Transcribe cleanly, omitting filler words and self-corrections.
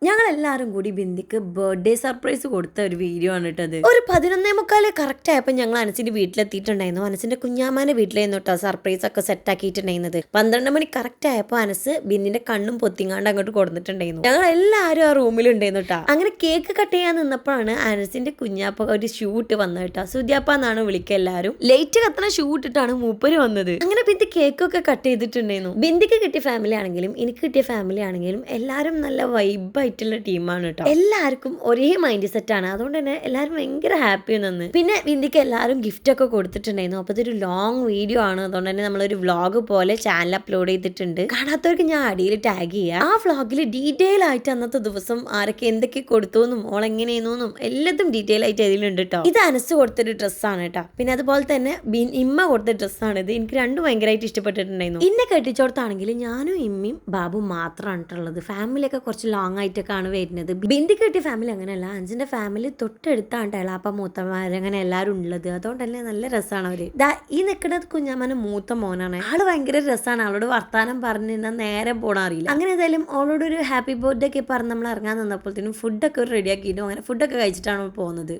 ഞങ്ങൾ എല്ലാവരും കൂടി ബിന്ദിക്ക് ബർത്ത്ഡേ സർപ്രൈസ് കൊടുത്ത ഒരു വീഡിയോ ആണ് ഇട്ടത്. ഒരു 11:45 കറക്റ്റ് ആയപ്പോൾ ഞങ്ങൾ അനസിന്റെ വീട്ടിലെത്തിയിട്ടുണ്ടായിരുന്നു. അനസിന്റെ കുഞ്ഞാമാന്റെ വീട്ടിലായിരുന്നു കേട്ടോ സർപ്രൈസ് ഒക്കെ സെറ്റ് ആക്കിയിട്ടുണ്ടായിരുന്നത്. 12 മണി കറക്റ്റ് ആയപ്പോൾ അനസ് ബിന്നിന്റെ കണ്ണും പൊത്തിങ്ങാണ്ട് അങ്ങോട്ട് കൊടുത്തിട്ടുണ്ടായിരുന്നു. ഞങ്ങൾ എല്ലാവരും ആ റൂമിലുണ്ടായിരുന്നു കേട്ടോ. അങ്ങനെ കേക്ക് കട്ട് ചെയ്യാൻ നിന്നപ്പോഴാണ് അനസിന്റെ കുഞ്ഞാപ്പ ഒരു ഷൂട്ട് വന്നത് കേട്ടോ. സുദ്യാപ്പ എന്നാണ് വിളിക്കുക എല്ലാവരും. ലേറ്റ് കത്തണ ഷൂട്ട് ഇട്ടാണ് മൂപ്പര് വന്നത്. അങ്ങനെ ബിന്ദി കേക്കൊക്കെ കട്ട് ചെയ്തിട്ടുണ്ടായിരുന്നു. ബിന്ദിക്ക് കിട്ടിയ ഫാമിലി ആണെങ്കിലും എനിക്ക് കിട്ടിയ ഫാമിലി ആണെങ്കിലും എല്ലാവരും നല്ല വൈബായിട്ടുള്ള ടീമാണ് കേട്ടോ. എല്ലാവർക്കും ഒരേ മൈൻഡ് സെറ്റ് ആണ്. അതുകൊണ്ട് തന്നെ എല്ലാവരും ഭയങ്കര ഹാപ്പി നിന്ന്. പിന്നെ ബിന്ദിക്ക് എല്ലാവരും ഗിഫ്റ്റ് ഒക്കെ കൊടുത്തിട്ടുണ്ടായിരുന്നു. അപ്പോൾ ഇതൊരു ലോങ് വീഡിയോ ആണ്. അതുകൊണ്ട് തന്നെ നമ്മളൊരു വ്ളോഗ് പോലെ ചാനൽ അപ്ലോഡ് ചെയ്തിട്ടുണ്ട്. കാണാത്തവർക്ക് ഞാൻ അടിയിൽ ടാഗ് ചെയ്യാം. ആ വ്ളോഗിൽ ഡീറ്റെയിൽ ആയിട്ട് അന്നത്തെ ദിവസം ആരൊക്കെ എന്തൊക്കെ കൊടുത്തു എന്നും ഓളെങ്ങനെയെന്നും എല്ലാതും ഡീറ്റെയിൽ ആയിട്ട് അതിലുണ്ട് കേട്ടോ. ഇത് അനസ് കൊടുത്തൊരു ഡ്രസ്സാണ് കേട്ടോ. പിന്നെ അതുപോലെ തന്നെ ഇമ്മ കൊടുത്ത ഡ്രസ്സാണ് ഇത്. എനിക്ക് രണ്ടും ഭയങ്കരമായിട്ട് ഇഷ്ടപ്പെട്ടിട്ടുണ്ടായിരുന്നു. ഇന്നെ കെട്ടിച്ചോടത്താണെങ്കിൽ ഞാനും ഇമ്മയും ബാബു മാത്രമാണ് ഉള്ളത്. ഫാമിലിയൊക്കെ കുറച്ച് ലോങ് ആയിട്ടൊക്കെ ആണ് വരുന്നത്. ബിന്ദി കെട്ടിയ ഫാമിലി അങ്ങനെയല്ല. അഞ്ചിന്റെ ഫാമിലി തൊട്ടടുത്താണ് എളാപ്പ മൂത്തമാര് അങ്ങനെ എല്ലാവരും ഉള്ളത്. അതുകൊണ്ട് തന്നെ നല്ല രസമാണ് അവര്. ഈ നിൽക്കുന്നത് കുഞ്ഞാമ്മന്റെ മൂത്ത മോനാണ്. ആള് ഭയങ്കര രസമാണ്. അവളോട് വർത്താനം പറഞ്ഞിരുന്ന നേരെ പോണ അറിയില്ല. അങ്ങനെ ഏതായാലും അവളോട് ഒരു ഹാപ്പി ബർത്ത്ഡേ ഒക്കെ പറഞ്ഞ് നമ്മൾ ഇറങ്ങാൻ നിന്നപ്പോഴത്തേനും ഫുഡൊക്കെ റെഡിയാക്കിയിട്ടും അങ്ങനെ ഫുഡൊക്കെ കഴിച്ചിട്ടാണ് പോകുന്നത്.